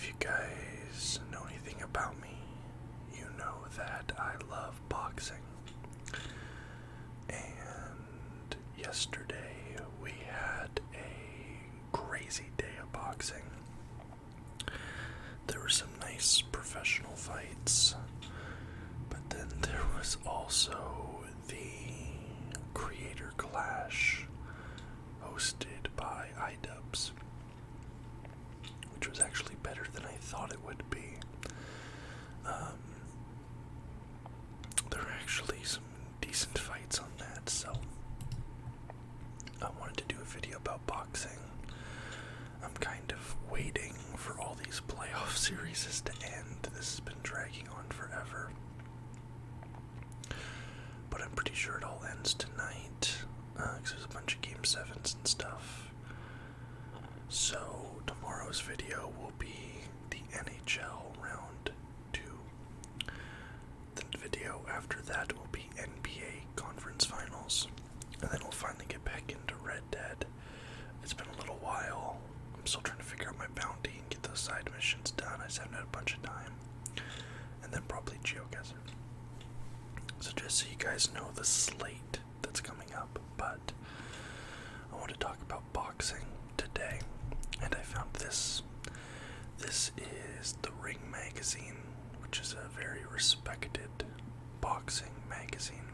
If you guys know anything about me, you know that I love boxing. And yesterday we had a crazy day of boxing. There were some nice professional fights, but then there was also the Creator Clash hosted by iDubbbz, which was actually better than I thought it would be. There were actually some decent fights on that, so I wanted to do a video about boxing. I'm kind of waiting for all these playoff series to end. This has been dragging on forever. But I'm pretty sure it all ends tonight, because there's a bunch of Game 7s and stuff. So tomorrow's video will be the NHL Round 2. The video after that will be NBA Conference Finals. And then we'll finally get back into Red Dead. It's been a little while. I'm still trying to figure out my bounty and get those side missions done. I just haven't had a bunch of time. And then probably GeoGuessr. So just so you guys know the slate that's coming up. But I want to talk about boxing today. And I found this. This is the Ring Magazine, which is a very respected boxing magazine.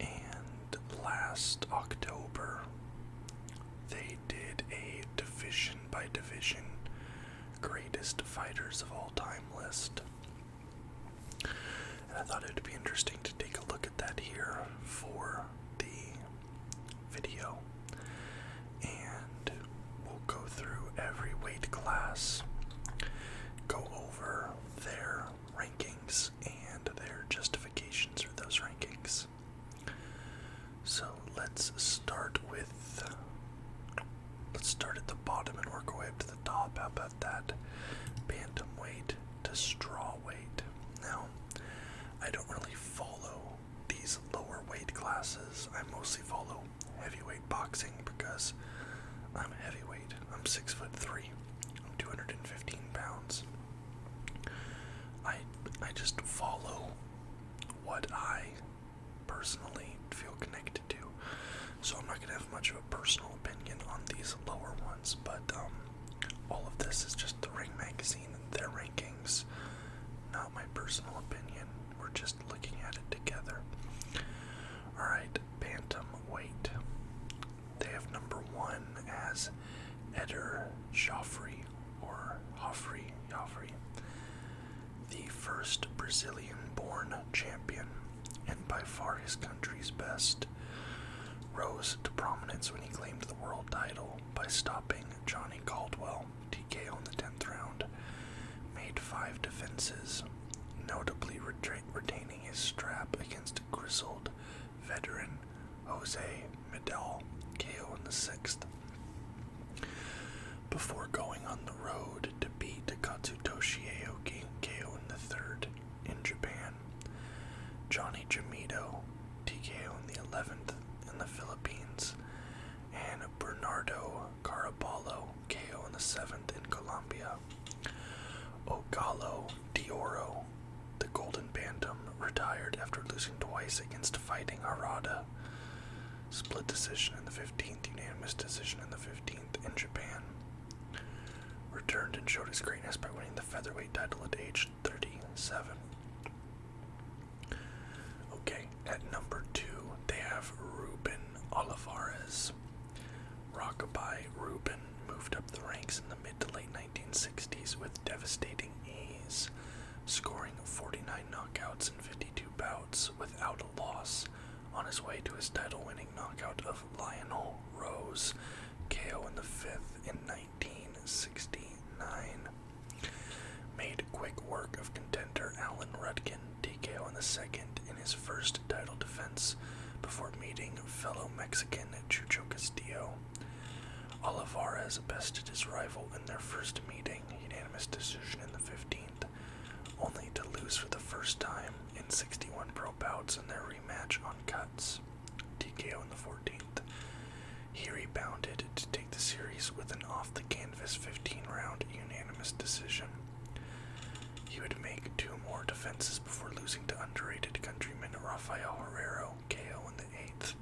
And last October, they did a division by division greatest fighters of all time list. And I thought it would be interesting to take a look at that here for the video. And we'll go through every weight class, go over their rankings and their justifications for those rankings. So let's start at the bottom and work our way up to the top. How about that? Bantamweight to strawweight. Now, I don't really follow these lower weight classes. I mostly follow heavyweight boxing because I'm heavyweight. I'm 6'3". I'm 215 pounds. I just follow what I personally feel connected to. So I'm not going to have much of a personal opinion on these lower ones, but all of this is just the Ring Magazine and their rankings, not my personal opinion. We're just looking at it together. Alright, bantamweight. They have number 1 as Eder Joffrey, or Joffrey, the first Brazilian-born champion, and by far his country's best. Rose to prominence when he claimed the world title by stopping Johnny Caldwell, TKO in the 10th round. Made 5 defenses, notably retaining his strap against grizzled veteran Jose Medel, KO in the 6th. Before going on the road to beat Katsutoshi Aoki, KO in the 3rd in Japan. Johnny Jamito, TKO in the 11th in the Philippines, and Bernardo Caraballo, KO in the 7th in Colombia. Ogalo Dioro, the Golden Bantam, retired after losing twice against Fighting Harada. Split decision in the 15th, unanimous decision in the 15th in Japan. Returned and showed his greatness by winning the featherweight title at age 37. Okay, at number 2, they have Ruben Olivares. Rockabye Ruben moved up the ranks in the mid to late 1960s with devastating ease, scoring 49 knockouts in 52 bouts without a loss, on his way to his title-winning knockout of Lionel Rose, KO in the 5th in 1969. Made quick work of contender Alan Rudkin, TKO in the 2nd in his first title defense, before meeting fellow Mexican Chucho Castillo. Olivares bested his rival in their first meeting, unanimous decision in the 15th, only to lose for the first time in 61 pro bouts in their rematch on cuts, TKO in the 14th. He rebounded to take the series with an off-the-canvas 15-round unanimous decision. He would make 2 more defenses before losing to underrated countryman Rafael Herrero, KO in the 8th.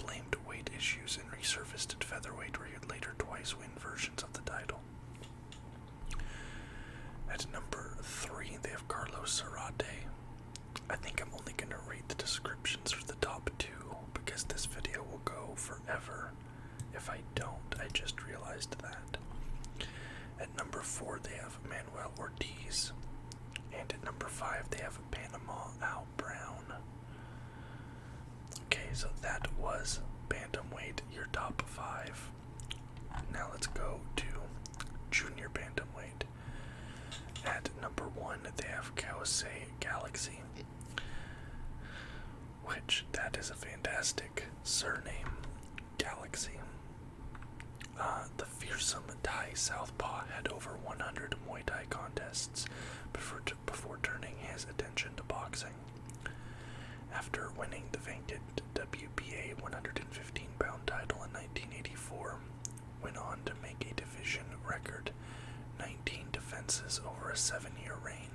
Blamed weight issues and resurfaced at featherweight, where he would later twice win versions of the title. At number 3, they have Carlos Zarate. I think I'm only going to read the descriptions for the top 2 because this video will go forever. If I don't, I just realized that. At number 4, they have Manuel Ortiz. And at number 5, they have Panama Al Brown. Okay, so that was Bantamweight, your top 5. Now let's go to Junior Bantamweight. At number 1, they have Kaosei Galaxy. Which, that is a fantastic surname, Galaxy. The fearsome Thai southpaw had over 100 Muay Thai contests before turning his attention to boxing. After winning the vacant WBA 115-pound title in 1984, went on to make a division record 19 defenses over a 7-year reign.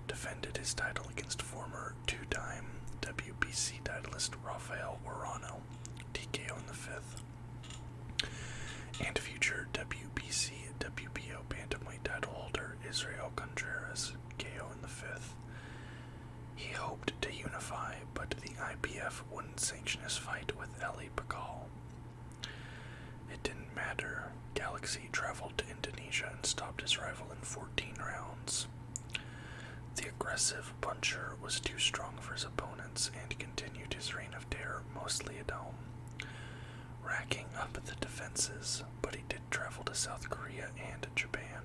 Defended his title against former 2-time WBC titleist Rafael Orano, TKO in the 5th, and future WBC WBO bantamweight title holder Israel Contreras, KO in the 5th. He hoped to unify, but the IBF wouldn't sanction his fight with Eli Pakal. It didn't matter. Galaxy traveled to Indonesia and stopped his rival in 14 rounds. The aggressive puncher was too strong for his opponents and continued his reign of terror mostly at home, racking up the defenses, but he did travel to South Korea and Japan.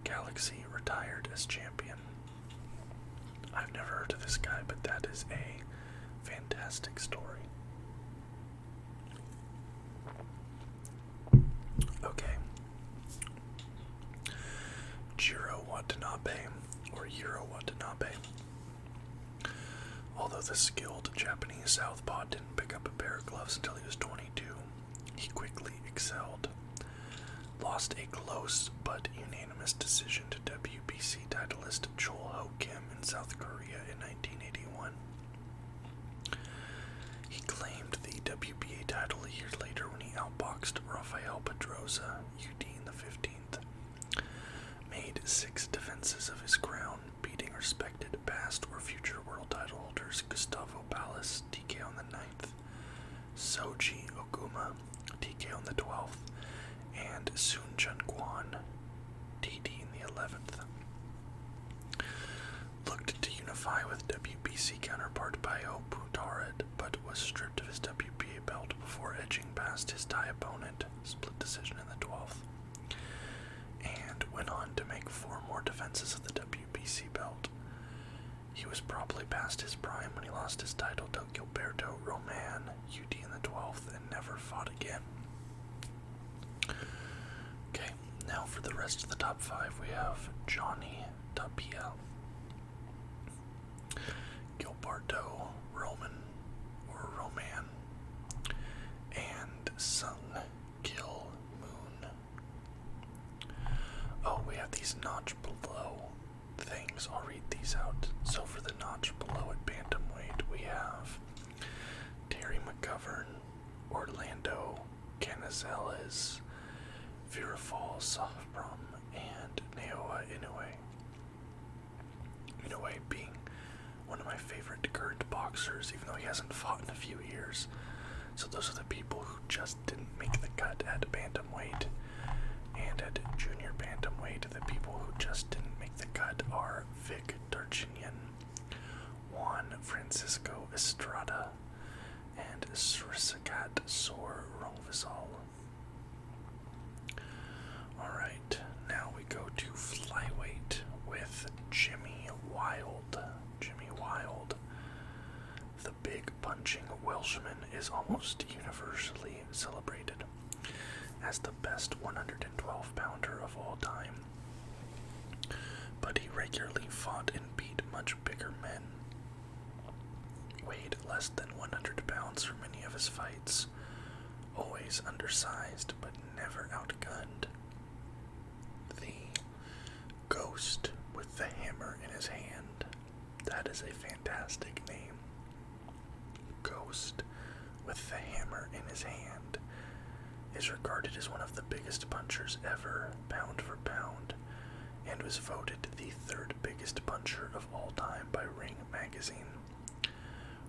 Galaxy retired as champion. I've never heard of this guy, but that is a fantastic story. Okay. Jiro Watanabe, or Jiro Watanabe. Although the skilled Japanese southpaw didn't pick up a pair of gloves until he was 22, he quickly excelled. Lost a close but unanimous decision to WBC titleist Chol Ho Kim in South Korea in 1981. He claimed the WBA title a year later when he outboxed Rafael Pedrosa, UD in the 15th. Made 6 defenses of his crown, beating respected past or future world title holders Gustavo Ballas, TKO in the 9th, Soji Oguma, TKO in the 12th, and Sun Chun Kwan, TD in the 11th. Looked to unify with WBC counterpart Bayo Putarad, but was stripped of his WBA belt before edging past his Thai opponent, split decision in the 12th, and went on to make 4 more defenses of the WBC belt. He was probably past his prime when he lost his title to Gilberto Roman, UD in the 12th, and never fought again. Okay, now for the rest of the top 5, we have Johnny Tapia, Gilberto Roman, and Sung Kil Moon. Oh, we have these notch below things. I'll read these out. So for the notch below at bantamweight, we have Terry McGovern, Orlando Canizales, Virafal Safram, and Naoya Inoue. Inoue being one of my favorite current boxers, even though he hasn't fought in a few years. So those are the people who just didn't make the cut at bantamweight. And at junior bantamweight, the people who just didn't make the cut are Vic Darchinyan, Juan Francisco Estrada, and Srisakat Sor Rongvisal. Alright, now we go to flyweight with Jimmy Wild. Jimmy Wild, the big punching Welshman, is almost universally celebrated as the best 112-pounder of all time. But he regularly fought and beat much bigger men. Weighed less than 100 pounds for many of his fights, always undersized but never outgunned. The Ghost with the Hammer in his Hand. That is a fantastic name. Ghost with the Hammer in his Hand is regarded as one of the biggest punchers ever, pound for pound, and was voted the third biggest puncher of all time by Ring Magazine.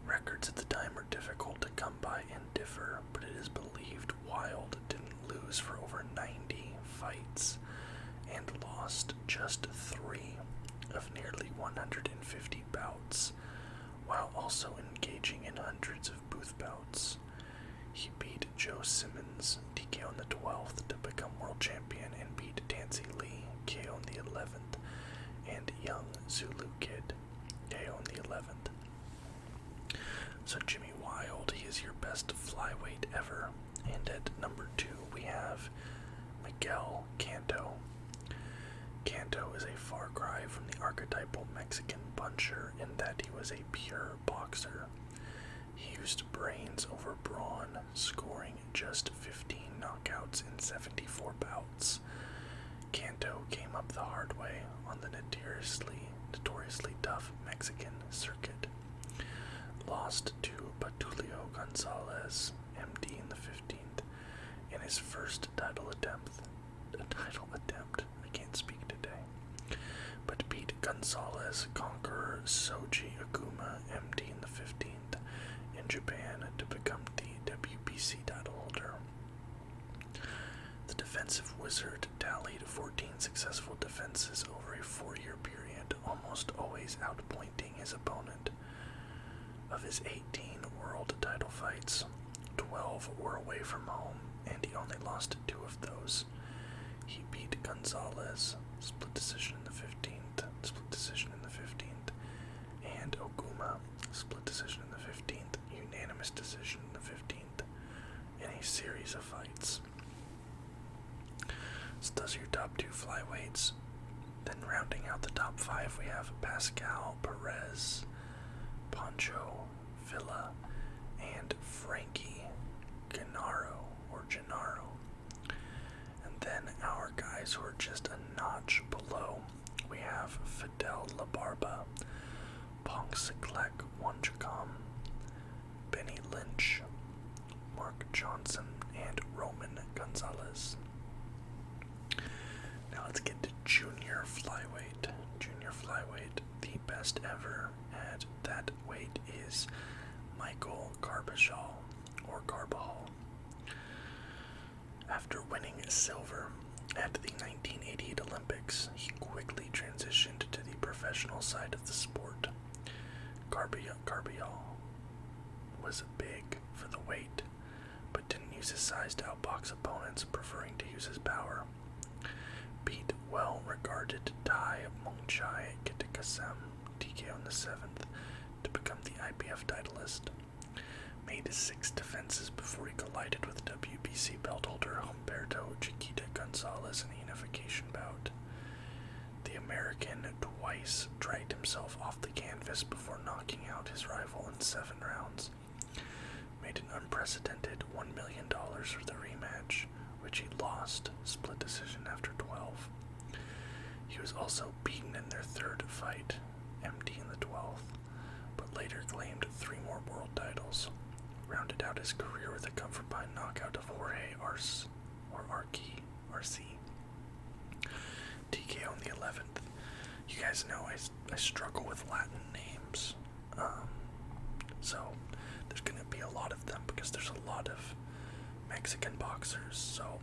Records at the time are difficult to come by and differ, but it is believed Wilde didn't lose for over 90 fights and lost just 3 of nearly 150 bouts, while also engaging in hundreds of booth bouts. He beat Joe Simmons, TKO on the 12th, to become world champion, and beat Tansy Lee, KO on the 11th, and Young Zulu Kid, KO on the 11th. So Jimmy Wilde, he is your best flyweight ever. And at number 2 we have Miguel Canto. Canto is a far cry from the archetypal Mexican puncher in that he was a pure boxer. He used brains over brawn, scoring just 15 knockouts in 74 bouts. Canto came up the hard way on the notoriously tough Mexican circuit. Lost to Patulio Gonzalez, MD in the 15th, in his first title attempt. I can't speak today. But beat Gonzalez conqueror Soji Aguma, MD in the 15th, in Japan to become the WBC title holder. The defensive wizard tallied 14 successful defenses over a 4-year period, almost always outpointing his opponent. Of his 18 world title fights, 12 were away from home, and he only lost 2 of those. He beat Gonzalez, split decision in the 15th, split decision in the 15th, and Oguma, split decision in the 15th, unanimous decision in the 15th, in a series of fights. So those are your top 2 flyweights. Then rounding out the top 5, we have Pascal Perez, Pancho Villa, and Frankie Gennaro. And then our guys who are just a notch below, we have Fidel Labarba, Ponxiclec Wanchacom, Benny Lynch, Mark Johnson, and Roman Gonzalez. Now let's get to junior flyweight. Junior flyweight, the best ever at that weight is Michael Carbajal, or Carbajal. After winning silver at the 1988 Olympics, he quickly transitioned to the professional side of the sport. Carbajal was big for the weight, but didn't use his size to outbox opponents, preferring to use his power. Beat well-regarded Thai Mongchai Kittikasem, TKO on the 7th, to become the IBF titleist. Made 6 defenses before he collided with WBC belt holder Humberto Chiquita Gonzalez in a unification bout. The American twice dragged himself off the canvas before knocking out his rival in 7 rounds. Made an unprecedented $1 million for the rematch, which he lost, split decision after 12. He was also beaten in their 3rd fight, MD in the 12th, but later claimed 3 more world titles. Rounded out his career with a come-from-behind knockout of Jorge Arce, RC. TKO on the 11th. You guys know I struggle with Latin names, so there's going to be a lot of them because there's a lot of Mexican boxers, so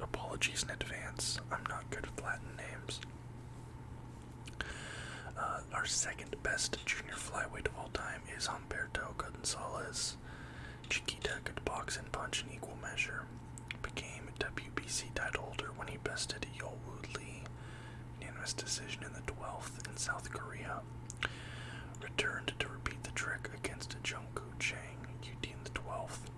apologies in advance. I'm not good with Latin names. Our second best junior flyweight of all time is Humberto Gonzalez. Chiquita could box and punch in equal measure. Became WBC title holder when he bested Yo-Woo Lee. Unanimous decision in the 12th in South Korea. Returned to repeat the trick against Jungkook Chang, UT in the 12th.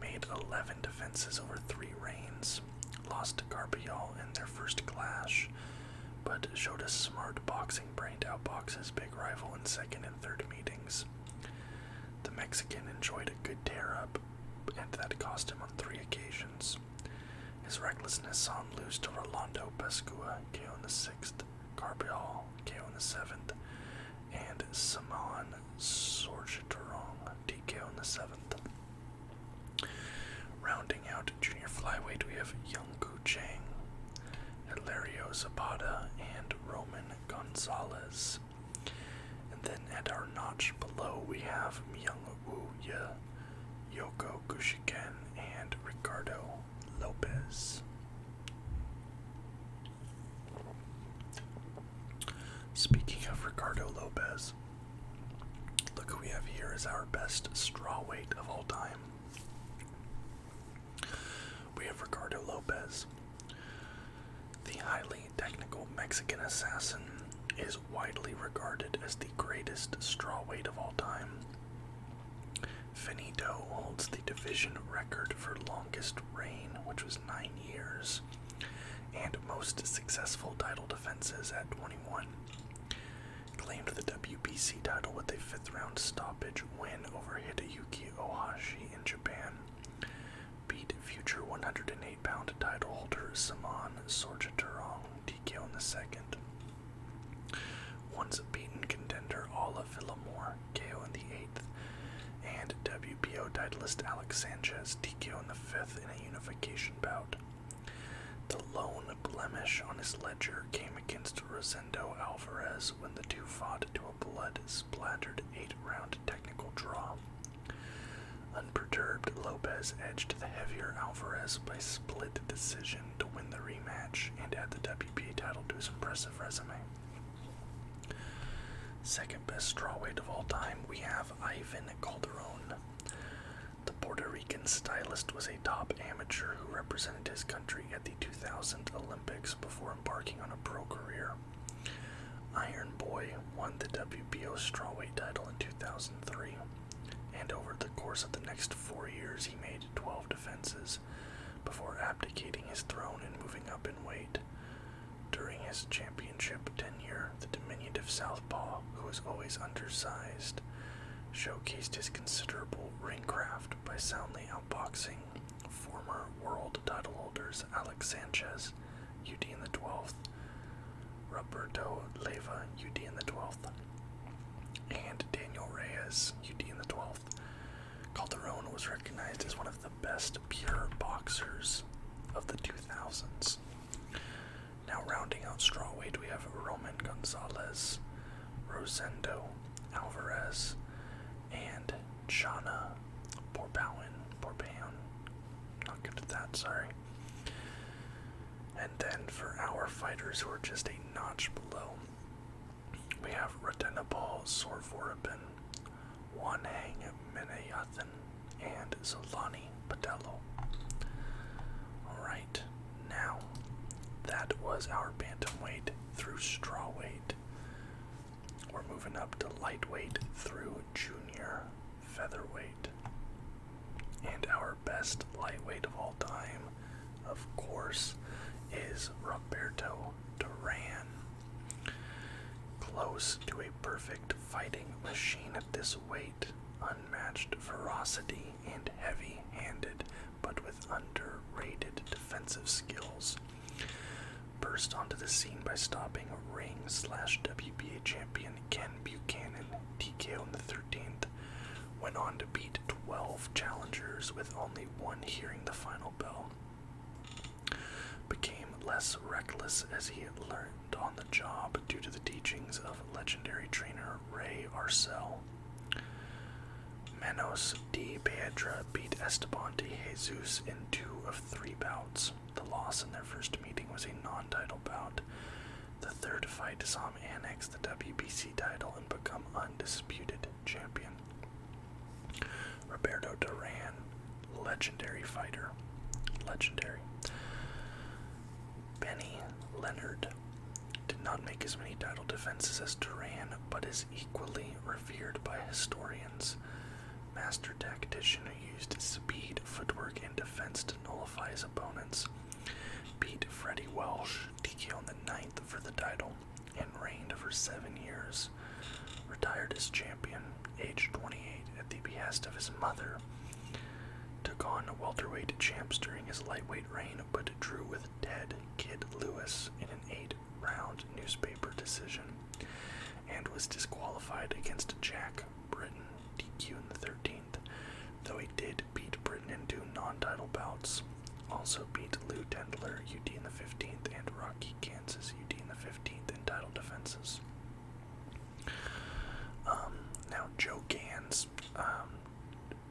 Made 11 defenses over 3 reigns. Lost to Carbajal in their first clash, but showed a smart boxing brain to outbox his big rival in 2nd and 3rd meetings. The Mexican enjoyed a good tear-up and that cost him on 3 occasions. His recklessness saw him lose to Rolando Pescua, KO in the 6th, Carbial, KO in the 7th, and Saman Sorjaturong, TKO in the 7th. Rounding out junior flyweight, we have Young Gu Chang, Hilario Zapata, and Roman Gonzalez. And then at our notch below, we have Myung Woo Ye, Yoko Gushiken, and Ricardo Lopez. Speaking of Ricardo Lopez, look who we have here as our best strawweight of all time. We have Ricardo Lopez. The highly technical Mexican assassin is widely regarded as the greatest strawweight of all time. Finito holds the division record for longest reign, which was 9 years, and most successful title defenses at 21. Claimed the WBC title with a 5th round stoppage win over Hideyuki Ohashi in Japan. Beat future 108-pound title holder Saman Sorjaturong, TKO in the 2nd. Once beaten contender Ola Villamor, KO in the 8th. And WBO titleist Alex Sanchez, TKO in the 5th in a unification bout. The lone blemish on his ledger came against Rosendo Alvarez when the two fought to a blood-splattered 8-round technical draw. Unperturbed, Lopez edged the heavier Alvarez by split decision to win the rematch and add the WBA title to his impressive resume. Second best strawweight of all time, we have Ivan Calderon. The Puerto Rican stylist was a top amateur who represented his country at the 2000 Olympics before embarking on a pro career. Iron Boy won the WBO strawweight title in 2003, and over the course of the next 4 years he made 12 defenses before abdicating his throne and moving up in weight. During his championship tenure, the diminutive southpaw, who was always undersized, showcased his considerable ring craft by soundly outboxing former world title holders Alex Sanchez, UD in the 12th, Roberto Leyva, UD in the 12th, and Daniel Reyes, UD in the 12th. Calderon was recognized as one of the best pure boxers of the 2000s. Now rounding out strawweight, we have Roman Gonzalez, Rosendo Alvarez, and Chana Porbouen. Not good at that, sorry. And then for our fighters who are just a notch below, we have Radenapal Sorvorabin, Wanheng Menayathan, and Zolani Patello. Alright, now that was our bantamweight through strawweight. We're moving up to lightweight through junior featherweight. And our best lightweight of all time, of course, is Roberto Duran. Close to a perfect fighting machine at this weight, unmatched ferocity and heavy-handed, but with underrated defensive skills. Burst onto the scene by stopping ring/WBA champion Ken Buchanan, TKO in the 13th. Went on to beat 12 challengers with only one hearing the final bell. Became less reckless as he had learned on the job due to the teachings of legendary trainer Ray Arcel. Manos de Piedra beat Esteban de Jesus in 2 of 3 bouts. The loss in their first meeting was a non-title bout. The third fight saw him annex the WBC title and become undisputed champion. Roberto Duran, legendary fighter. Legendary. Benny Leonard did not make as many title defenses as Duran, but is equally revered by historians. Master tactician who used speed, footwork, and defense to nullify his opponents. Beat Freddie Welsh, TKO in the 9th for the title, and reigned for 7 years. Retired as champion, age 28, at the behest of his mother. took on welterweight champs during his lightweight reign, but drew with Ted Kid Lewis in an 8-round newspaper decision, and was disqualified against Jack Britton, DQ in the 13th, though he did beat Britton in 2 non-title bouts. Also beat Lou Tendler, UD in the 15th, and Rocky Kansas, UD in the 15th in title defenses. Now Joe Gans,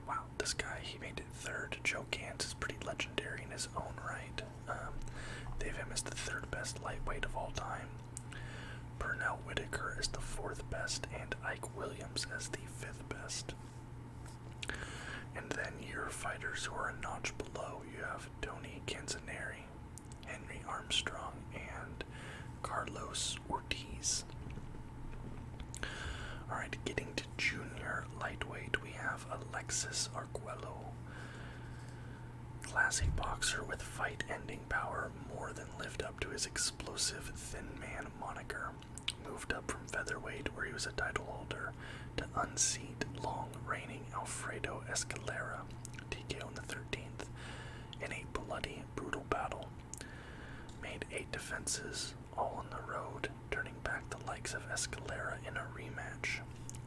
wow, this guy, he made it 3rd. Joe Gans is pretty legendary in his own right. They have him as the 3rd best lightweight of all time, Pernell Whitaker as the 4th best, and Ike Williams as the 5th best. And then your fighters who are a notch below, you have Tony Canzoneri, Henry Armstrong, and Carlos Ortiz. Alright, getting to junior lightweight, we have Alexis Arguello. Classy boxer with fight-ending power, more than lived up to his explosive thin man moniker. Moved up from featherweight, where he was a title holder, to unseat long-reigning Alfredo Escalera, TKO in the 13th, in a bloody, brutal battle. Made 8 defenses, all on the road, turning back the likes of Escalera in a rematch,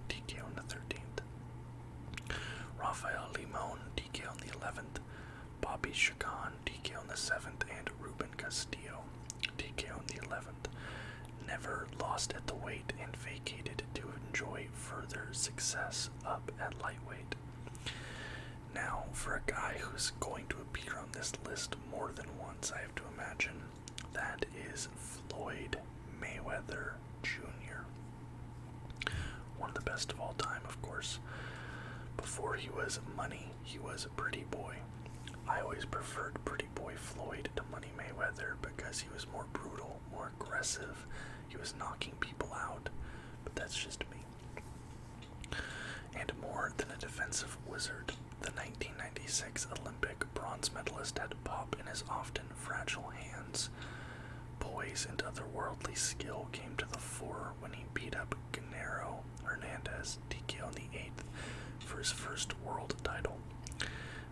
TKO in the 13th. Rafael Limon, TKO in the 11th, Bobby Chacon, TKO in the 7th, and Ruben Castillo, TKO in the 11th. Never lost at the weight and vacated to enjoy further success up at lightweight. Now, for a guy who's going to appear on this list more than once, I have to imagine, that is Floyd Mayweather Jr. One of the best of all time, of course. Before he was Money, he was Pretty Boy. I always preferred Pretty Boy Floyd to Money Mayweather because he was more brutal, more aggressive. He was knocking people out, but that's just me. And more than a defensive wizard, the 1996 Olympic bronze medalist had pop in his often fragile hands. Poise and otherworldly skill came to the fore when he beat up Genaro Hernandez, TKO in the 8th, for his first world title.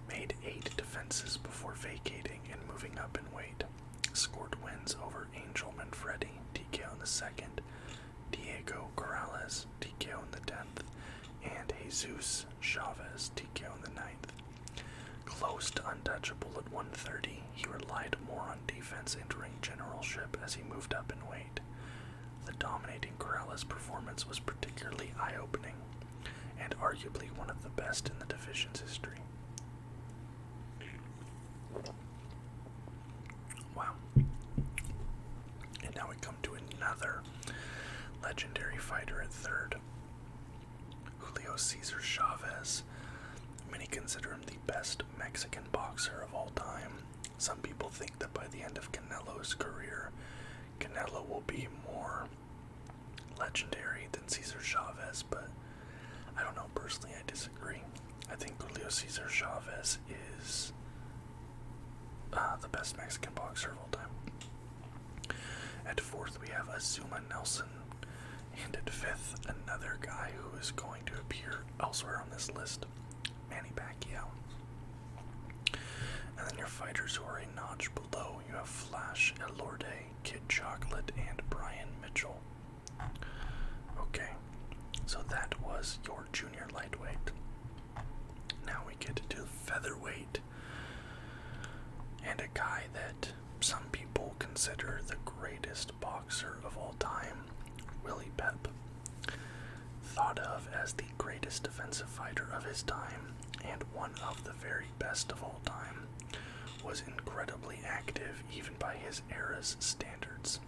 Made 8 defenses before vacating and moving up in weight. Scored wins over Angel Manfredi, TKO in the 2nd, Diego Corrales, TKO in the 10th, and Jesus Chavez, TKO in the 9th. Close to untouchable at 130, he relied more on defense and ring generalship as he moved up in weight. The dominating Corrales performance was particularly eye-opening, and arguably one of the best in the division's history. Wow. And now we come to another legendary fighter at 3rd. Julio Cesar Chavez. Many consider him the best Mexican boxer of all time. Some people think that by the end of Canelo's career, Canelo will be more legendary than Cesar Chavez, but I don't know, personally I disagree. I think Julio Cesar Chavez is the best Mexican boxer of all time. At 4th we have Azuma Nelson, and at 5th another guy who is going to appear elsewhere on this list, Manny Pacquiao. And then your fighters who are a notch below, you have Flash Elorde, Kid Chocolate, and Brian Mitchell. Okay, so that was your junior lightweight. Now we get to featherweight, and a guy that some people consider the greatest boxer of all time, Willie Pep. Thought of as the greatest defensive fighter of his time, and one of the very best of all time, was incredibly active even by his era's standards.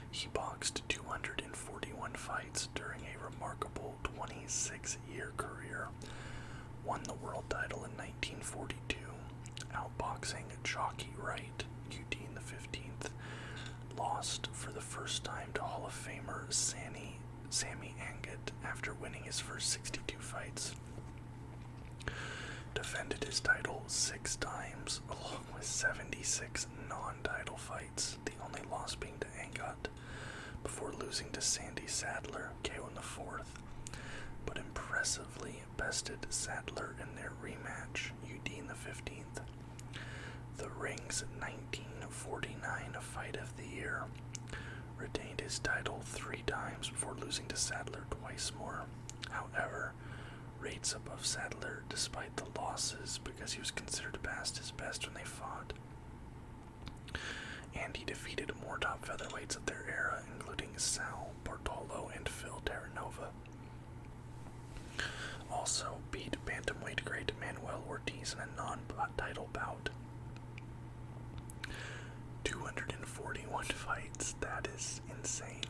He boxed 241 fights during a remarkable 26-year career, won the world title in 1942, outboxing Chalky Wright, UD in the 15th, lost for the first time to Hall of Famer Sammy Angat after winning his first 62 fights. Defended his title 6 times, along with 76 non-title fights, the only loss being to Angat, before losing to Sandy Sadler, KO in the 4th. But impressively bested Sadler in their rematch, Udine the 15th. The Ring's 1949 Fight of the Year retained his title 3 times before losing to Sadler twice more. However, rates above Sadler despite the losses because he was considered past his best when they fought. And he defeated more top featherweights of their era, including Sal Bartolo and Phil Terranova. Also beat bantamweight great Manuel Ortiz in a non-title bout. 241 fights, that is insane.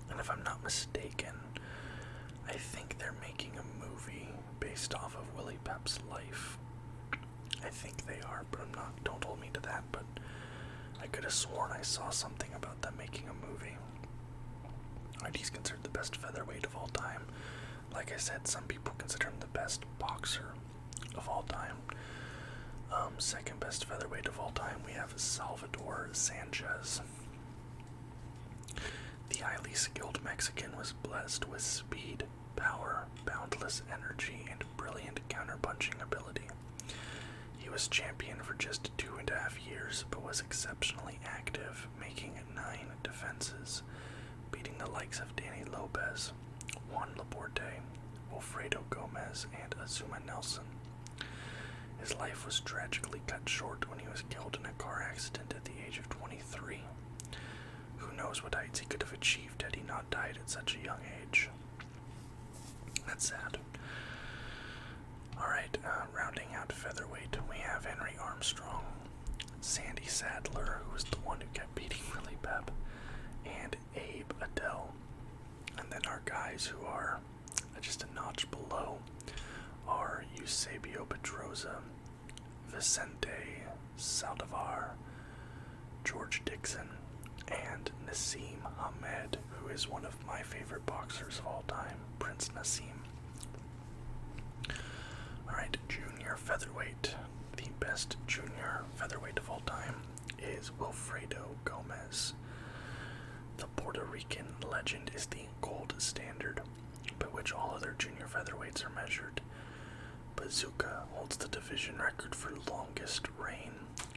And if I'm not mistaken, I think they're making a movie based off of Willie Pep's life. I think they are, but I'm not, don't hold me to that, but I could have sworn I saw something about them making a movie. And he's considered the best featherweight of all time. Like I said, some people consider him the best boxer of all time. Second best featherweight of all time, we have Salvador Sanchez. The highly skilled Mexican was blessed with speed, power, boundless energy, and brilliant counterpunching ability. He was champion for just 2.5 years, but was exceptionally active, making 9 defenses, beating the likes of Danny Lopez, Juan Laporte, Wilfredo Gomez, and Azuma Nelson. His life was tragically cut short when he was killed in a car accident at the age of 23. Who knows what heights he could have achieved had he not died at such a young age. That's sad. Alright, rounding out featherweight, we have Henry Armstrong, Sandy Sadler, who was the one who kept beating Willie Pep, and Abe Adel. And then our guys who are just a notch below are Eusebio Pedroza, Vicente Saldivar, George Dixon, and Nassim Hamed, who is one of my favorite boxers of all time, Prince Nassim. Alright, junior featherweight. The best junior featherweight of all time is Wilfredo Gomez. The Puerto Rican legend is the gold standard by which all other junior featherweights are measured. Bazooka holds the division record for longest reign,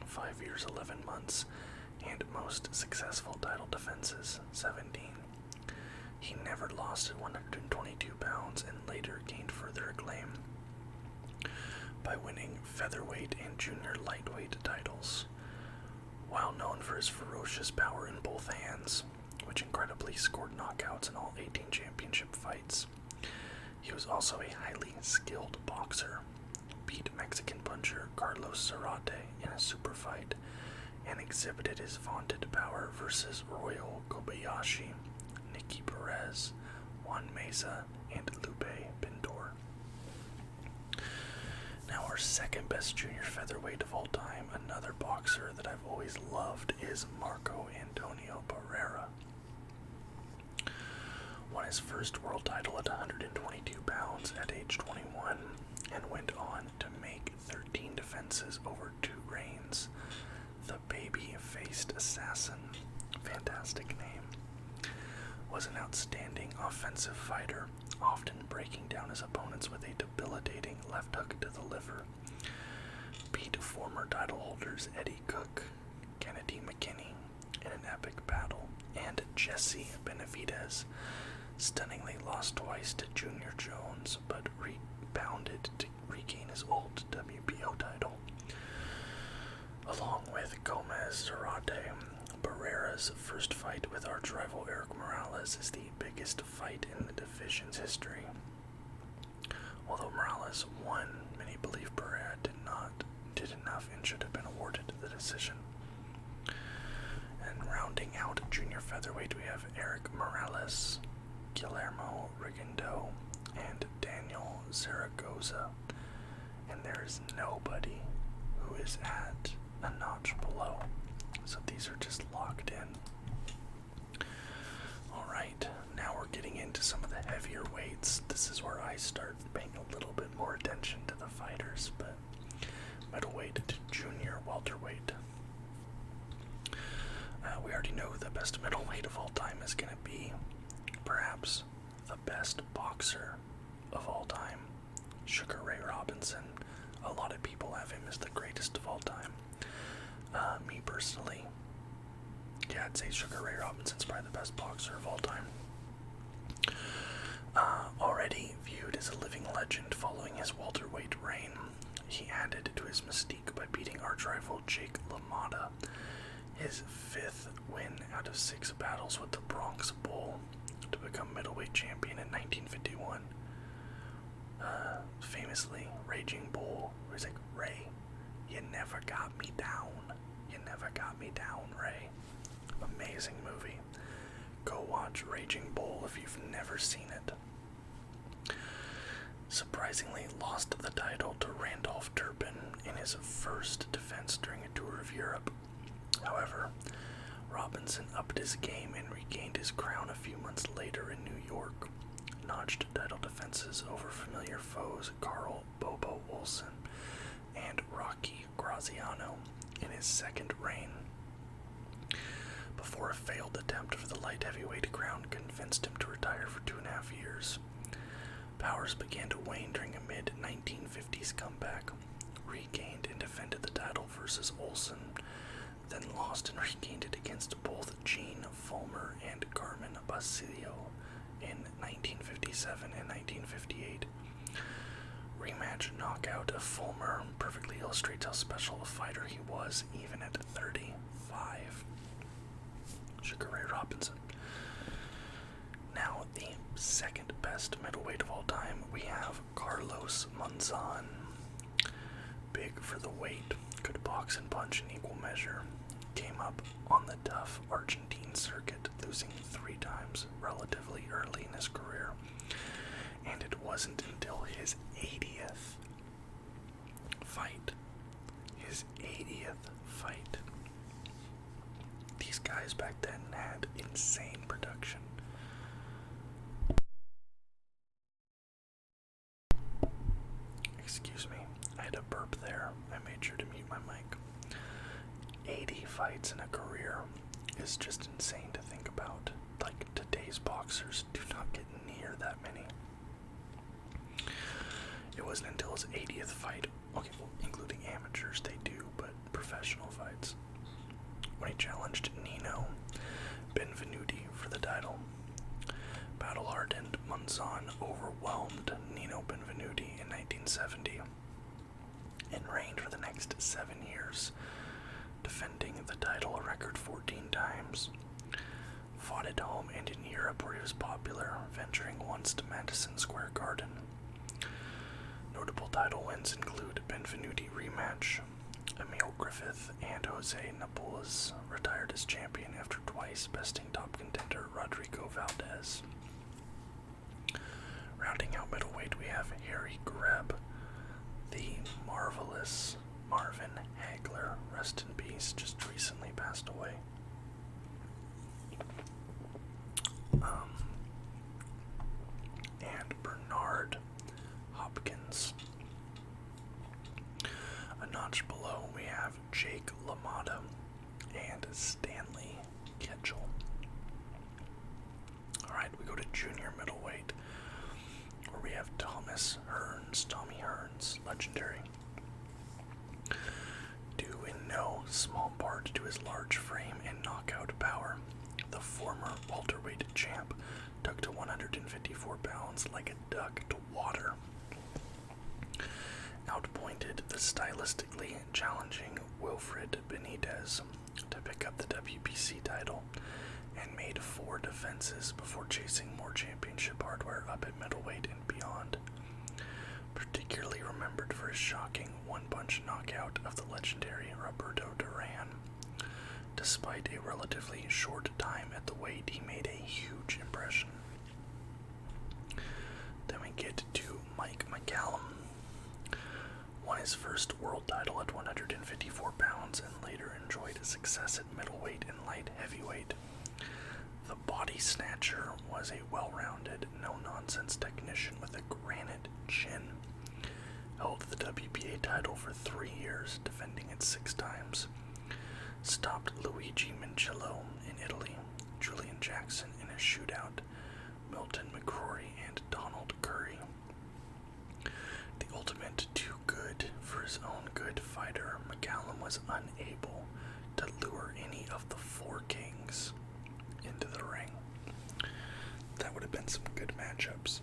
5 years, 11 months, and most successful title defenses, 17. He never lost at 122 pounds and later gained further acclaim by winning featherweight and junior lightweight titles. While known for his ferocious power in both hands, which incredibly scored knockouts in all 18 championship fights, he was also a highly skilled boxer, beat Mexican puncher Carlos Zarate in a super fight, and exhibited his vaunted power versus Royal Kobayashi, Nicky Perez, Juan Meza, and Lupe Pintor. Now our second best junior featherweight of all time, another boxer that I've always loved, is Marco Antonio Barrera. Won his first world title at 122 pounds at age 21 and went on to make 13 defenses over 2 reigns. The baby-faced assassin, fantastic name, was an outstanding offensive fighter, often breaking down his opponents with a debilitating left hook to the liver. Beat former title holders Eddie Cook, Kennedy McKinney in an epic battle, and Jesse Benavidez. Stunningly lost twice to Junior Jones, but rebounded to regain his old WBO title. Along with Gomez Zarate, Barrera's first fight with arch-rival Eric Morales is the biggest fight in the division's history. Although Morales won, many believe Barrera did enough and should have been awarded the decision. And rounding out junior featherweight, we have Eric Morales, Guillermo Rigondeaux, and Daniel Zaragoza. And there is nobody who is at a notch below. So these are just locked in. Alright, now we're getting into some of the heavier weights. This is where I start paying a little bit more attention to the fighters, but middleweight to junior welterweight. We already know who the best middleweight of all time is going to be. Perhaps the best boxer of all time, Sugar Ray Robinson. A lot of people have him as the greatest of all time. Me personally, yeah, I'd say Sugar Ray Robinson's probably the best boxer of all time. Already viewed as a living legend following his welterweight reign, he added to his mystique by beating arch-rival Jake LaMotta, his 5th win out of 6 battles with the Bronx Bull, to become middleweight champion in 1951. Famously, Raging Bull was like, "Ray, you never got me down. You never got me down, Ray." Amazing movie. Go watch Raging Bull if you've never seen it. Surprisingly lost the title to Randolph Turpin in his first defense during a tour of Europe. However, Robinson upped his game and regained his crown a few months later in New York. Notched title defenses over familiar foes Carl Bobo Olsen and Rocky Graziano in his second reign, before a failed attempt for the light heavyweight crown convinced him to retire for 2.5 years. Powers began to wane during a mid-1950s comeback, regained and defended the title versus Olsen, then lost and regained it against both Gene Fulmer and Carmen Basilio in 1957 and 1958. Rematch knockout of Fulmer perfectly illustrates how special a fighter he was, even at 35. Sugar Ray Robinson. Now, the second best middleweight of all time, we have Carlos Monzon. Big for the weight, could box and punch in equal measure. Came up on the tough Argentine circuit, losing 3 times relatively early in his career. And it wasn't until his 80th fight. These guys back then had insane production. Excuse me, I had a burp there. I made sure to mute my mic. 80 fights in a career is just insane to think about. Like, today's boxers do not get near that many. It wasn't until his 80th fight, okay, well, including amateurs, they do, but professional fights, when he challenged Nino Benvenuti for the title. Battle-hardened Monzon overwhelmed Nino Benvenuti in 1970 and reigned for the next 7 years, defending the title a record 14 times. Fought at home and in Europe where he was popular, venturing once to Madison Square Garden. Notable title wins include Benvenuti rematch. Emil Griffith and Jose Napoles retired as champion after twice besting top contender Rodrigo Valdez. Rounding out middleweight, we have Harry Greb, the marvelous Marvin Hagler, rest in peace, just recently passed away. And Bernard Hopkins. A notch below, we have Jake LaMotta and Stanley Ketchel. Alright, we go to junior middleweight, where we have Tommy Hearns, legendary. Due in no small part to his large frame and knockout power, the former welterweight champ took to 154 pounds like a duck to water. Outpointed the stylistically challenging Wilfred Benitez to pick up the WBC title, and made 4 defenses before chasing more championship hardware up at middleweight and beyond. Particularly remembered for his shocking one-punch knockout of the legendary Roberto Duran. Despite a relatively short time at the weight, he made a huge impression. Then we get to Mike McCallum. Won his first world title at 154 pounds and later enjoyed success at middleweight and light heavyweight. The body snatcher was a well-rounded, no-nonsense technician with a granite chin. Held the WBA title for 3 years, defending it 6 times. Stopped Luigi Mancillo in Italy, Julian Jackson in a shootout, Milton McCrory and Donald Curry. The ultimate too good for his own good fighter, McCallum was unable to lure any of the four kings into the ring. That would have been some good matchups.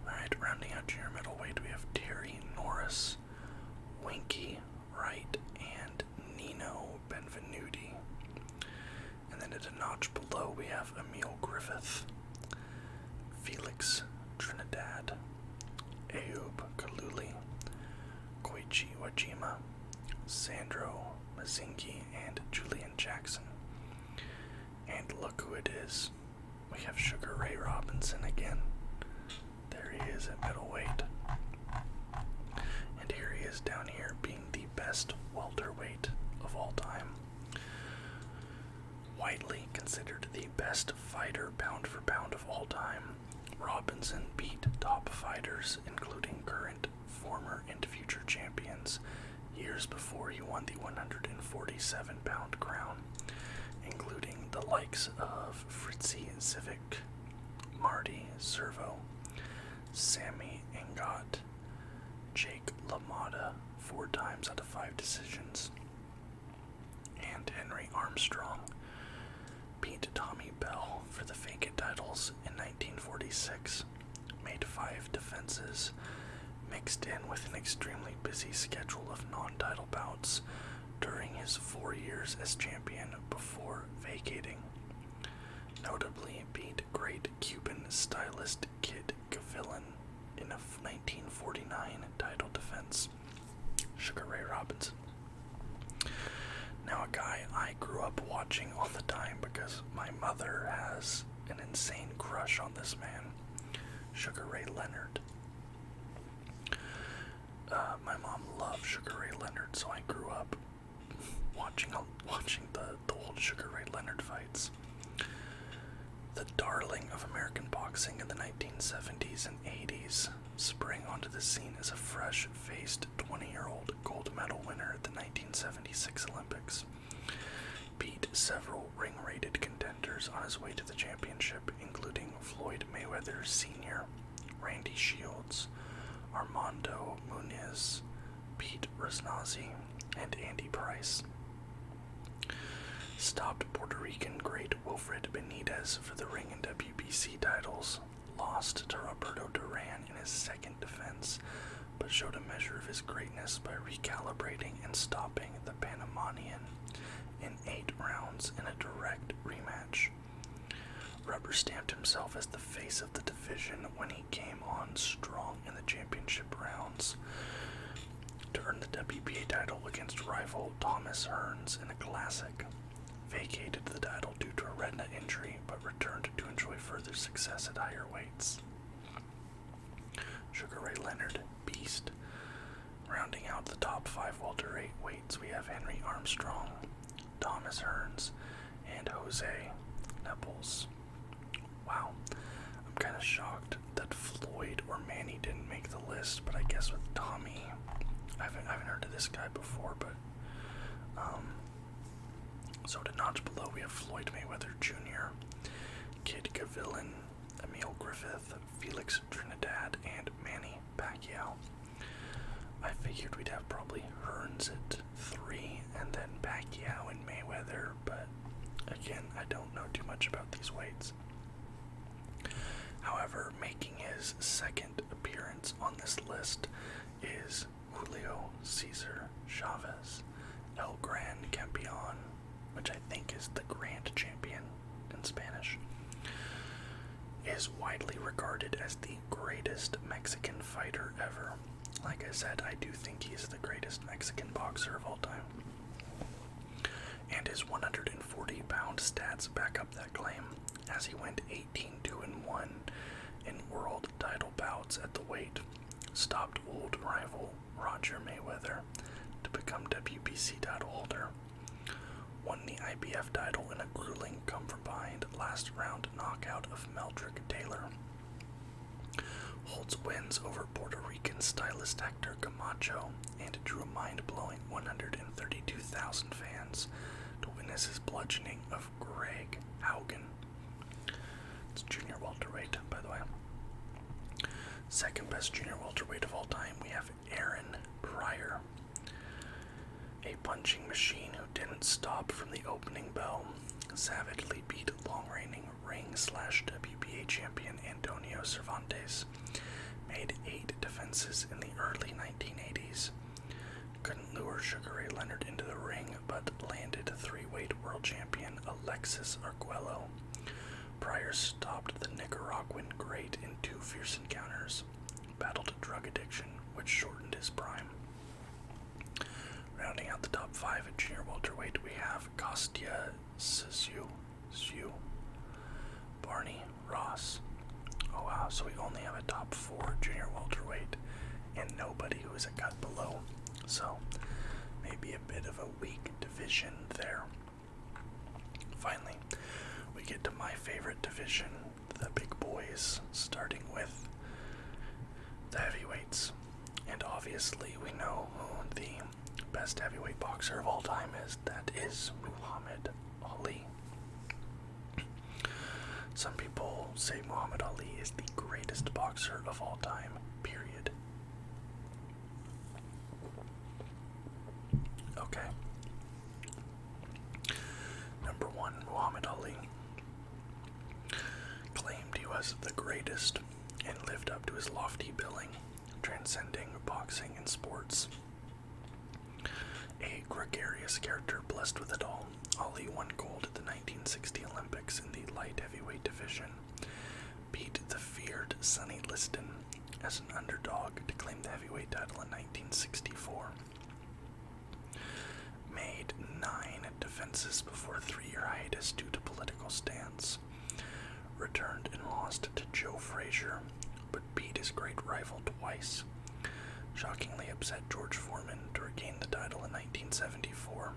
Alright, rounding out junior middleweight, we have Terry Norris, Winky Wright, and Nino Benvenuti. And then at a notch below, we have Emil Griffith, Felix Trinidad, Ayub Kaluli, Koichi Wajima, Sandro Mazingi, and Julian Jackson. And look who it is. We have Sugar Ray Robinson again. There he is at middleweight. And here he is down here being the best welterweight of all time. Widely considered the best fighter pound for pound of all time, Robinson beat top fighters including current, former, and future champions years before he won the 147-pound crown, including the likes of Fritzy Zivic, Marty Servo, Sammy Engot, Jake LaMotta 4 times out of 5 decisions, and Henry Armstrong. Beat Tommy Bell for the vacant titles in 1946, made 5 defenses, mixed in with an extremely busy schedule of non-title bouts during his 4 years as champion before vacating. Notably beat great Cuban stylist Kid Gavilan in a 1949 title defense. Sugar Ray Robinson. Now a guy I grew up watching all the time because my mother has an insane crush on this man, Sugar Ray Leonard. My mom loved Sugar Ray Leonard, so I grew up watching the old Sugar Ray Leonard fights. The darling of American boxing in the 1970s and 80s, sprang onto the scene as a fresh-faced 20-year-old gold medal winner at the 1976 Olympics. Beat several ring-rated contenders on his way to the championship, including Floyd Mayweather Sr., Randy Shields, Armando Muniz, Pete Rosnazi, and Andy Price. Stopped Puerto Rican great Wilfred Benitez for the ring and WBC titles, lost to Roberto Duran in his second defense, but showed a measure of his greatness by recalibrating and stopping the Panamanian in 8 rounds in a direct rematch. Rubber stamped himself as the face of the division when he came on strong in the championship rounds to earn the WBA title against rival Thomas Hearns in a classic. Vacated the title due to a retina injury, but returned to enjoy further success at higher weights. Sugar Ray Leonard, beast. Rounding out the top 5 welterweight weights, we have Henry Armstrong, Thomas Hearns, and Jose Nepals. Wow, I'm kind of shocked that Floyd or Manny didn't make the list, but I guess with Tommy, I haven't heard of this guy before, but so to notch below, we have Floyd Mayweather Jr., Kid Gavilan, Emil Griffith, Felix Trinidad, and Manny Pacquiao. I figured we'd have probably Hearns at 3, and then Pacquiao and Mayweather, but again, I don't know too much about these weights. However, making his second appearance on this list is Julio Cesar Chavez, El Gran Campeon, which I think is the Grand Champion in Spanish, is widely regarded as the greatest Mexican fighter ever. Like I said, I do think he's the greatest Mexican boxer of all time. And his 140-pound stats back up that claim, as he went 18-2-1 in world title bouts at the weight, stopped old rival Roger Mayweather to become WBC title holder, won the IBF title in a grueling come-from-behind last-round knockout of Meldrick Taylor, holds wins over Puerto Rican stylist Hector Camacho, and drew a mind-blowing 132,000 fans to witness his bludgeoning of Greg Haugen. It's junior welterweight, by the way. Second best junior welterweight of all time, we have Aaron Pryor. A punching machine who didn't stop from the opening bell. Savagely beat long-reigning ring/WBA champion Antonio Cervantes. Made 8 defenses in the early 1980s. Couldn't lure Sugar Ray Leonard into the ring, but landed 3-weight world champion Alexis Arguello. Pryor stopped the Nicaraguan great in 2 fierce encounters. Battled drug addiction, which shortened his prime. Rounding out the top 5 at junior welterweight, we have Kostya Tszyu, Barney Ross. Oh wow, so we only have a top 4 junior welterweight and nobody who is a cut below. So maybe a bit of a weak division there. Finally, we get to my favorite division, the big boys, starting with the heavyweights. And obviously we know who the best heavyweight boxer of all time is. That is Muhammad Ali. Some people say Muhammad Ali is the greatest boxer of all time, period. Okay. Number 1, Muhammad Ali. Claimed he was the greatest and lived up to his lofty billing, transcending boxing and sports. A gregarious character blessed with it all, Ali won gold at the 1960 Olympics in the light heavyweight division, beat the feared Sonny Liston as an underdog to claim the heavyweight title in 1964, made 9 defenses before a 3-year hiatus due to political stance, returned and lost to Joe Frazier, but beat his great rival twice, shockingly upset George Foreman to regain the title in 1974.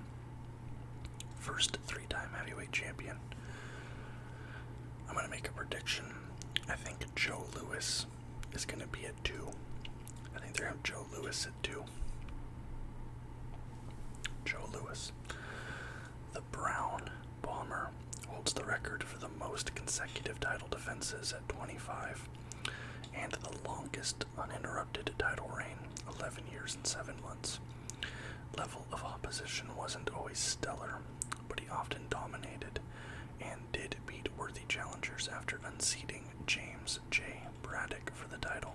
First 3-time heavyweight champion. I'm going to make a prediction. I think Joe Louis is going to be at 2. I think they're going to have Joe Louis at 2. Joe Louis. The Brown Bomber holds the record for the most consecutive title defenses at 25. And the longest uninterrupted title reign, 11 years and 7 months. Level of opposition wasn't always stellar, but he often dominated and did beat worthy challengers after unseating James J. Braddock for the title,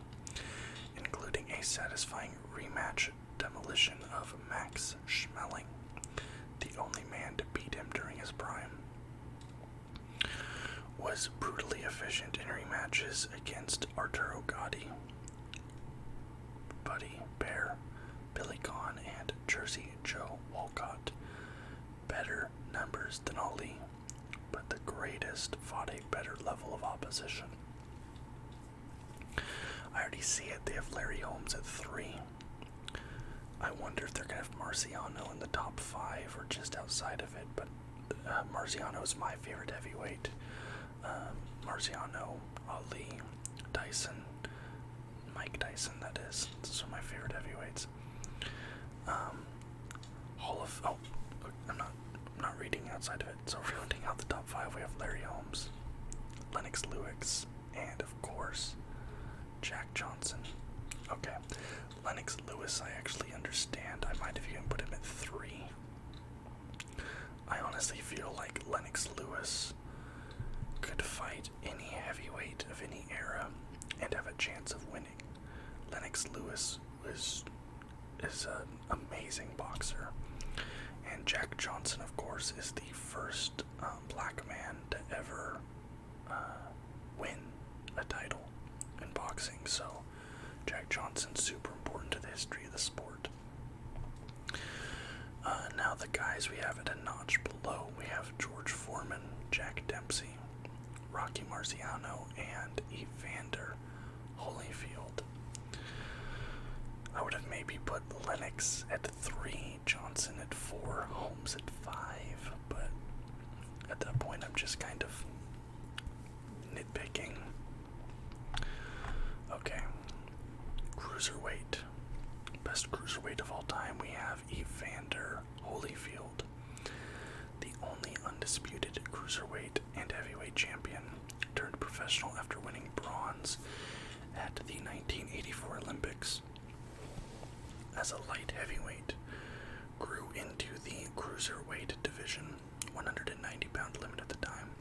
including a satisfying rematch demolition of Max Schmeling, the only man to beat him during his prime. Was brutally efficient in rematches against Arturo Gatti, Buddy Bear, Billy Conn, and Jersey Joe Walcott. Better numbers than Ali, but the greatest fought a better level of opposition. I already see it. They have Larry Holmes at 3. I wonder if they're going to have Marciano in the top 5 or just outside of it, but Marciano is my favorite heavyweight. Marciano, Ali, Tyson, Mike Tyson, that is. Those are my favorite heavyweights. I'm not reading outside of it. So rounding out the top 5, we have Larry Holmes, Lennox Lewis, and of course, Jack Johnson. Okay, Lennox Lewis I actually understand. I might have even put him at 3. I honestly feel like Lennox Lewis could fight any heavyweight of any era and have a chance of winning. Lennox Lewis is an amazing boxer. And Jack Johnson, of course, is the first black man to ever win a title in boxing. So Jack Johnson's super important to the history of the sport. Now the guys we have at a notch below, we have George Foreman, Jack Dempsey, Rocky Marciano, and Evander Holyfield. I would have maybe put Lennox at 3, Johnson at 4, Holmes at 5, but at that point I'm just kind of nitpicking. Okay, cruiserweight. Best cruiserweight of all time, we have Evander Holyfield, the only undisputed cruiserweight and heavyweight champion, turned professional professional after winning bronze at the 1984 Olympics. As a light heavyweight, grew into the cruiserweight division, 190-pound limit at the time,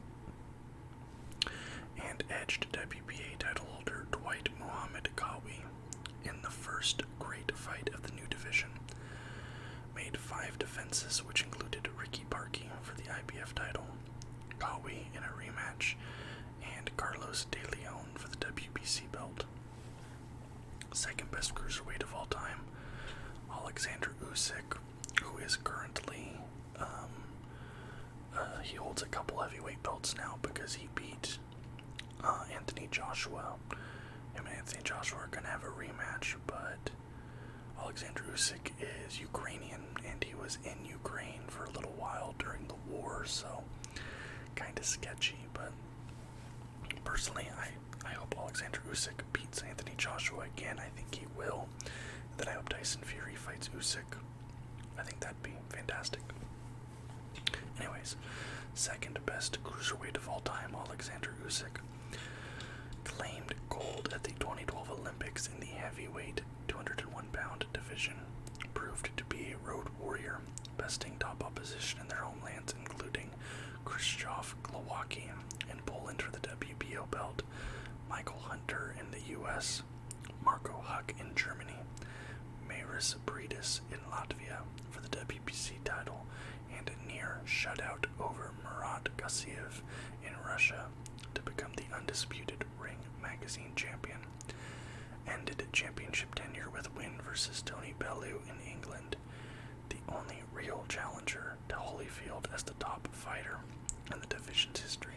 and edged WBA title holder Dwight Muhammad Qawi in the first great fight of the new division. Made 5 defenses, which included Ricky Parkey for the IBF title, Qawi in a rematch, and Carlos De Leon for the WBC belt. Second best cruiserweight of all time, Alexander Usyk, who is currently, he holds a couple heavyweight belts now because he beat Anthony Joshua. Him and Anthony Joshua are going to have a rematch, but Alexander Usyk is Ukrainian, and he was in Ukraine for a little while during the war, so kind of sketchy, but personally, I hope Alexander Usyk beats Anthony Joshua again. I think he will. Then I hope Tyson Fury fights Usyk. I think that'd be fantastic. Anyways, second best cruiserweight of all time, Alexander Usyk, claimed gold at the 2012 Olympics in the heavyweight 201-pound division. Proved to be a road warrior, besting top opposition in their homelands, including Krzysztof Glowacki in Poland for the WBO belt, Michael Hunter in the US, Marco Huck in Germany, Maris Bridis in Latvia for the WBC title, and a near shutout over Murat Gassiev in Russia to become the undisputed Ring Magazine champion. Ended championship tenure with win versus Tony Bellew in England, the only real challenger to Holyfield as the top fighter in the division's history.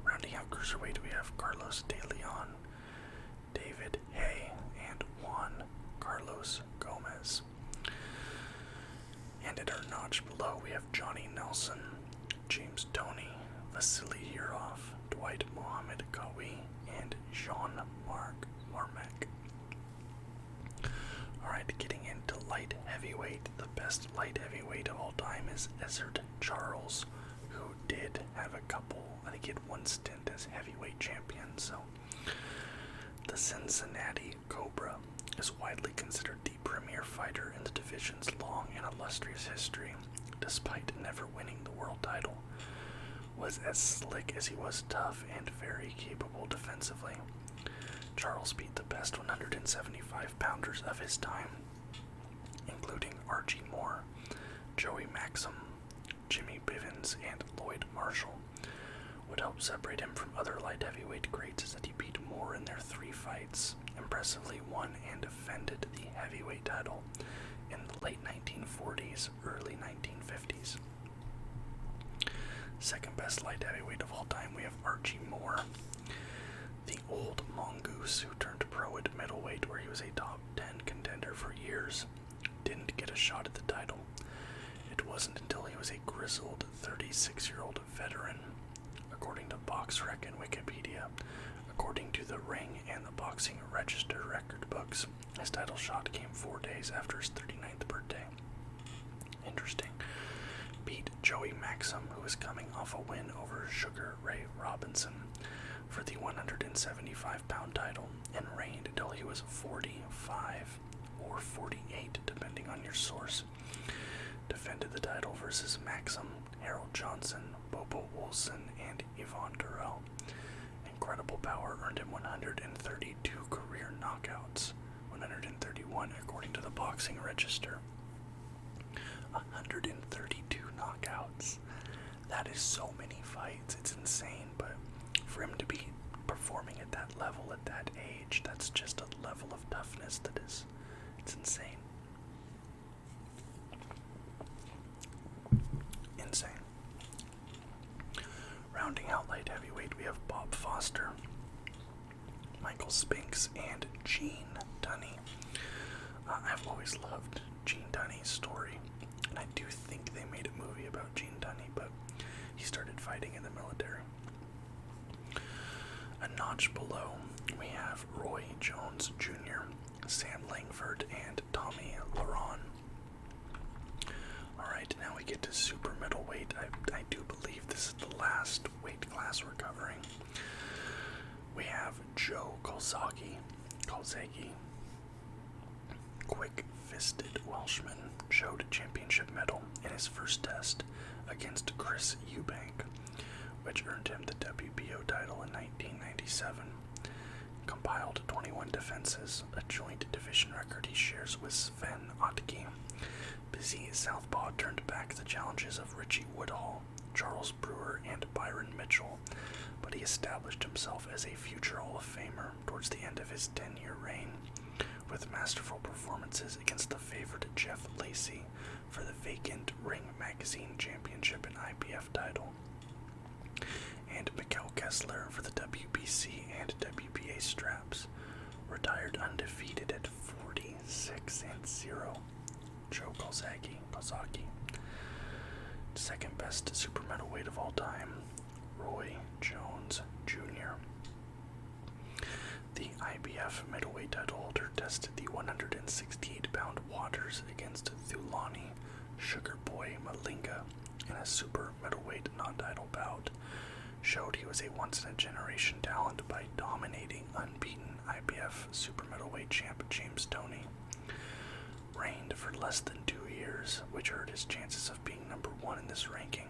Rounding out cruiserweight, we have Carlos De Leon, David Haye, and Juan Carlos Gomez. And at our notch below, we have Johnny Nelson, James Toney, Vasily Yurov, Dwight Muhammad Qawi, and Jean-Marc Marmec. Alright, getting into light heavyweight, the best light heavyweight of all time is Ezzard Charles, who did have a couple, I think he had one stint as heavyweight champion, so the Cincinnati Cobra is widely considered the premier fighter in the division's long and illustrious history, despite never winning the world title. Was as slick as he was tough and very capable defensively. Charles beat the best 175-pounders of his time, including Archie Moore, Joey Maxim, Jimmy Bivens, and Lloyd Marshall. What helped separate him from other light heavyweight greats is that he beat Moore in their 3 fights, impressively won and defended the heavyweight title in the late 1940s, early 1950s. Second best light heavyweight of all time, we have Archie Moore, the old mongoose who turned pro at middleweight, where he was a top 10 contender for years. Didn't get a shot at the title. It wasn't until he was a grizzled 36-year-old veteran, according to BoxRec and Wikipedia. According to The Ring and the Boxing Register record books, his title shot came 4 days after his 39th birthday. Interesting. Beat Joey Maxim, who was coming off a win over Sugar Ray Robinson for the 175-pound title, and reigned until he was 45 or 48, depending on your source. Defended the title versus Maxim, Harold Johnson, Bobo Wilson, and Yvonne Durrell. Incredible power earned him 132 career knockouts, 131 according to the Boxing Register. 132 knockouts. That is so many fights. It's insane, but for him to be performing at that level at that age, that's just a level of toughness that is, it's insane. Insane. Rounding out light heavyweight, we have Bob Foster, Michael Spinks, and Gene Tunney. I've always loved Gene Tunney's story, and I do think they made a movie about Gene Tunney, but he started fighting in the military. A notch below, we have Roy Jones Jr., Sam Langford, and Tommy Laron. Alright, now we get to super middleweight. I do believe this is the last weight class we're covering. We have Joe Calzaghe, quick-fisted Welshman, showed a championship medal in his first test against Chris Eubank, which earned him the WBO title in 1997. Compiled 21 defenses, a joint division record he shares with Sven Otke. Busy southpaw turned back the challenges of Richie Woodhall, Charles Brewer, and Byron Mitchell, but he established himself as a future Hall of Famer towards the end of his 10-year reign, with masterful performances against the favorite Jeff Lacey for the vacant Ring Magazine Championship and IBF title, and Mikkel Kessler for the WBC and WBA straps. Retired undefeated at 46-0. Joe Calzaghe, second best super middleweight of all time, Roy Jones Jr. The IBF middleweight title holder tested the 168-pound waters against Thulani Sugar Boy Malinga in a super middleweight non-title bout. Showed he was a once-in-a-generation talent by dominating unbeaten IBF super middleweight champ James Toney. Reigned for less than 2 years, which hurt his chances of being number 1 in this ranking,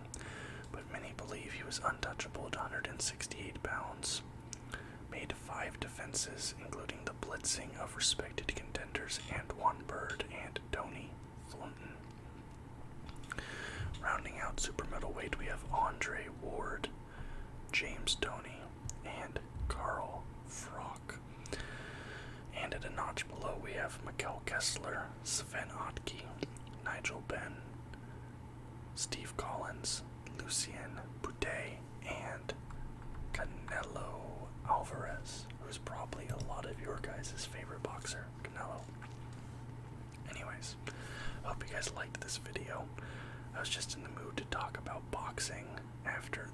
but many believe he was untouchable at 168 pounds. Made 5 defenses, including the blitzing of respected contenders Antoine Bird and Tony Thornton. Rounding out super middleweight, we have Andre Ward, James Toney, and Carl Frock. And at a notch below, we have Mikkel Kessler, Sven Otke, Nigel Benn, Steve Collins, Lucien Boudet, and Canelo Alvarez, who's probably a lot of your guys' favorite boxer, Canelo. Anyways, I hope you guys liked this video. I was just in the mood to talk about boxing after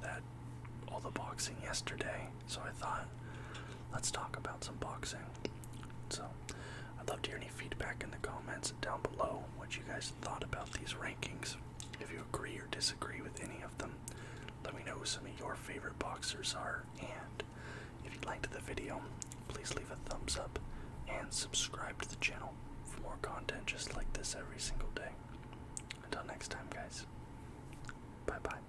all the boxing yesterday, so I thought, let's talk about some boxing. So, I'd love to hear any feedback in the comments down below, what you guys thought about these rankings. If you agree or disagree with any of them, let me know who some of your favorite boxers are, and if you liked the video, please leave a thumbs up and subscribe to the channel for more content just like this every single day. Until next time, guys, bye bye.